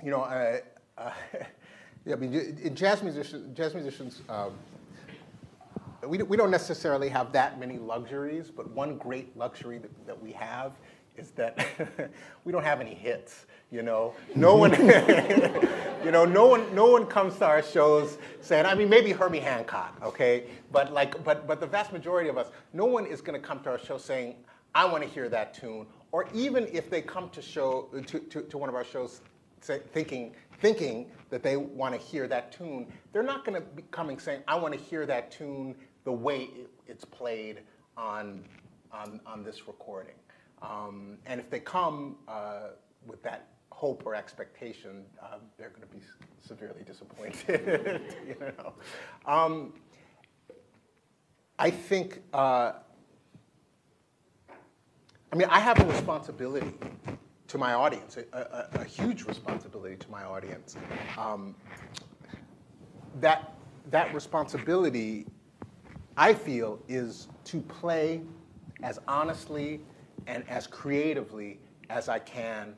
you know, yeah, I mean, in jazz musicians, we don't necessarily have that many luxuries, but one great luxury that we have is that we don't have any hits. You know, no one, no one comes to our shows saying. I mean, maybe Herbie Hancock, okay, but the vast majority of us, no one is going to come to our show saying, "I want to hear that tune," or even if they come to one of our shows, thinking that they want to hear that tune, they're not going to be coming saying, "I want to hear that tune the way it's played on this recording." And if they come with that hope or expectation, they're going to be severely disappointed. You know, I think. I mean, I have a responsibility to my audience, a huge responsibility to my audience. That responsibility, I feel, is to play as honestly and as creatively as I can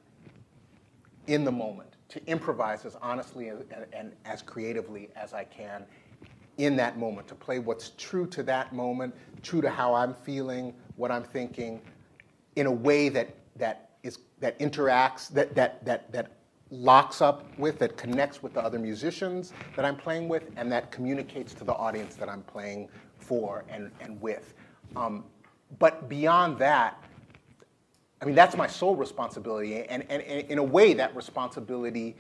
in the moment, to improvise as honestly and as creatively as I can in that moment, to play what's true to that moment, true to how I'm feeling, what I'm thinking, in a way that interacts, that locks up with, that connects with the other musicians that I'm playing with, and that communicates to the audience that I'm playing for and with. But beyond that, I mean, that's my sole responsibility, and in a way, that responsibility,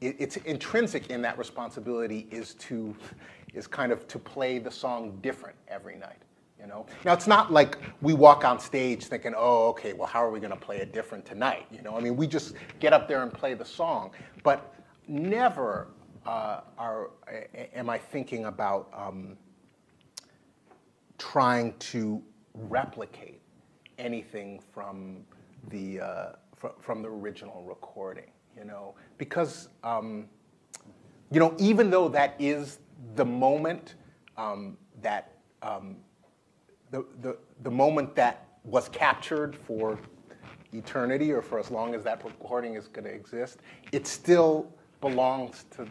it's intrinsic in that responsibility is kind of to play the song different every night. You know? Now, it's not like we walk on stage thinking, oh, okay, well, how are we going to play it different tonight? You know, I mean, we just get up there and play the song. But never am I thinking about trying to replicate anything from the original recording. You know, because you know, even though that is the moment that the moment that was captured for eternity, or for as long as that recording is going to exist, it still belongs to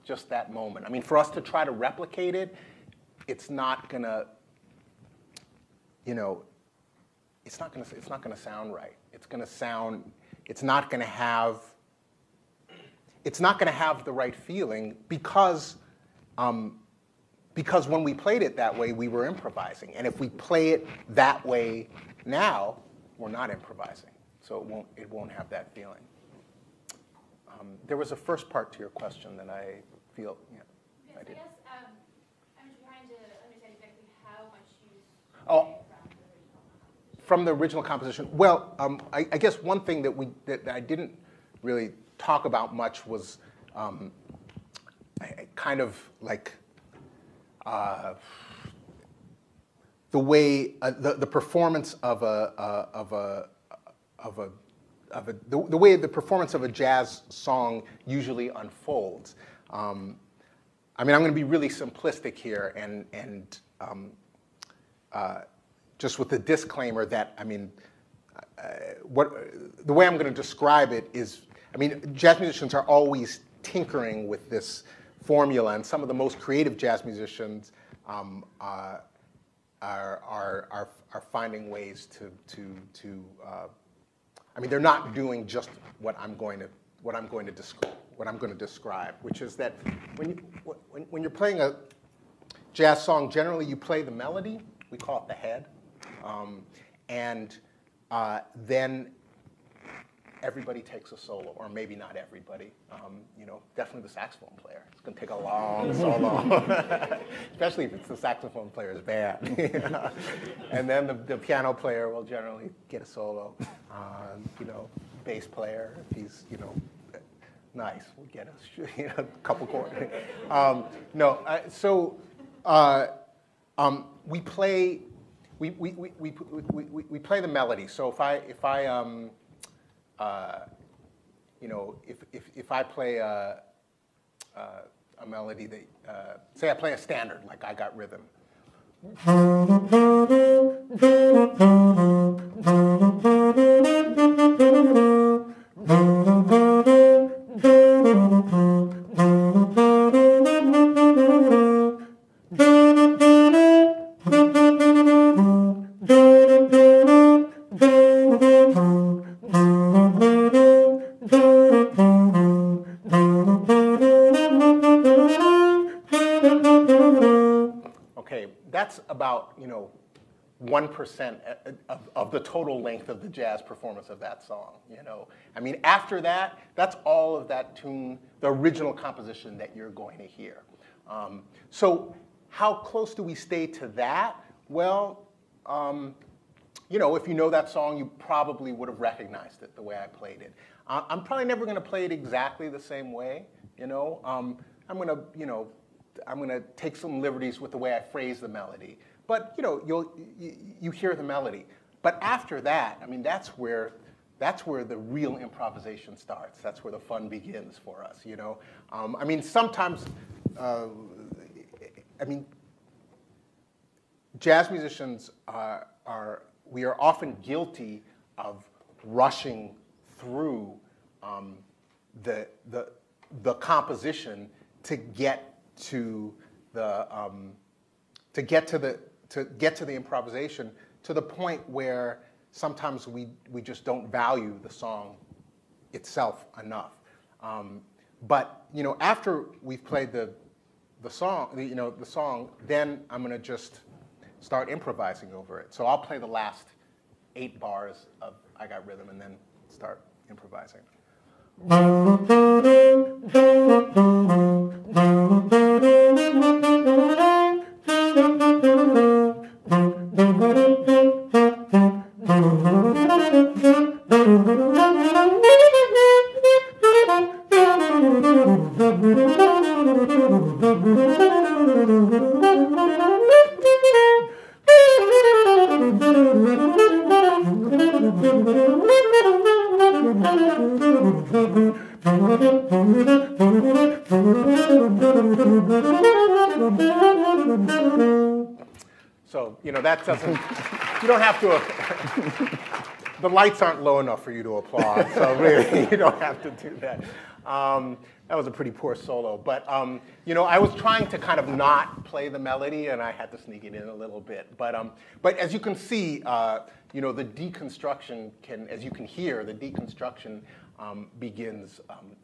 just that moment. I mean, for us to try to replicate it, it's not going to, you know, it's not going to sound right. It's going to sound, it's not going to have the right feeling because when we played it that way, we were improvising. And if we play it that way now, we're not improvising. So it won't have that feeling. There was a first part to your question that I feel, yeah, yes, I did. I guess I'm trying to understand exactly how much you from the original composition. Well, I guess one thing that I didn't really talk about much was kind of like the way the performance of the way the performance of a jazz song usually unfolds. I mean, I'm going to be really simplistic here, and just with the disclaimer that, I mean, the way I'm going to describe it is, I mean, jazz musicians are always tinkering with this formula, and some of the most creative jazz musicians are finding ways to I mean, they're not doing just what I'm going to describe, which is that when you're playing a jazz song, generally you play the melody. We call it the head, and then everybody takes a solo, or maybe not everybody. You know, definitely the saxophone player. It's going to take a long solo, especially if it's the saxophone player's bad. And then the piano player will generally get a solo. You know, bass player, if he's, you know, nice, will get a couple chords. We play. We play the melody. So if I you know, if I play a melody that, say I play a standard, like I Got Rhythm. that's about 1% of the total length of the jazz performance of that song. I mean, after that, that's all of that tune, the original composition that you're going to hear. So how close do we stay to that? Well, if you know that song, you probably would have recognized it the way I played it. I'm probably never going to play it exactly the same way. I'm going to take some liberties with the way I phrase the melody. But you hear the melody. But after that, I mean, that's where the real improvisation starts. That's where the fun begins for us. I mean, sometimes, jazz musicians we are often guilty of rushing through the composition to get to the improvisation, to the point where sometimes we just don't value the song itself enough. But after we've played the song, then I'm going to just start improvising over it. So I'll play the last 8 bars of I Got Rhythm and then start improvising. So, that doesn't, you don't have to, the lights aren't low enough for you to applaud, so really, you don't have to do that. That was a pretty poor solo, but, I was trying to kind of not play the melody, and I had to sneak it in a little bit. But as you can see, the deconstruction as you can hear, the deconstruction begins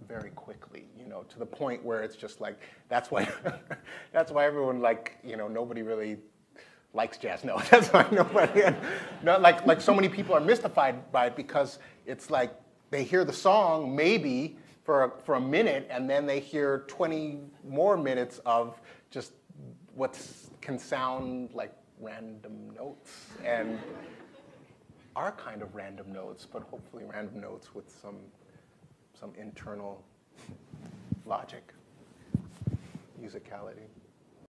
very quickly, to the point where it's just like, that's why everyone, nobody really likes jazz. No, that's why nobody, like so many people are mystified by it, because it's like they hear the song maybe for a minute, and then they hear 20 more minutes of just what can sound like random notes, and are kind of random notes, but hopefully random notes with some internal logic, musicality.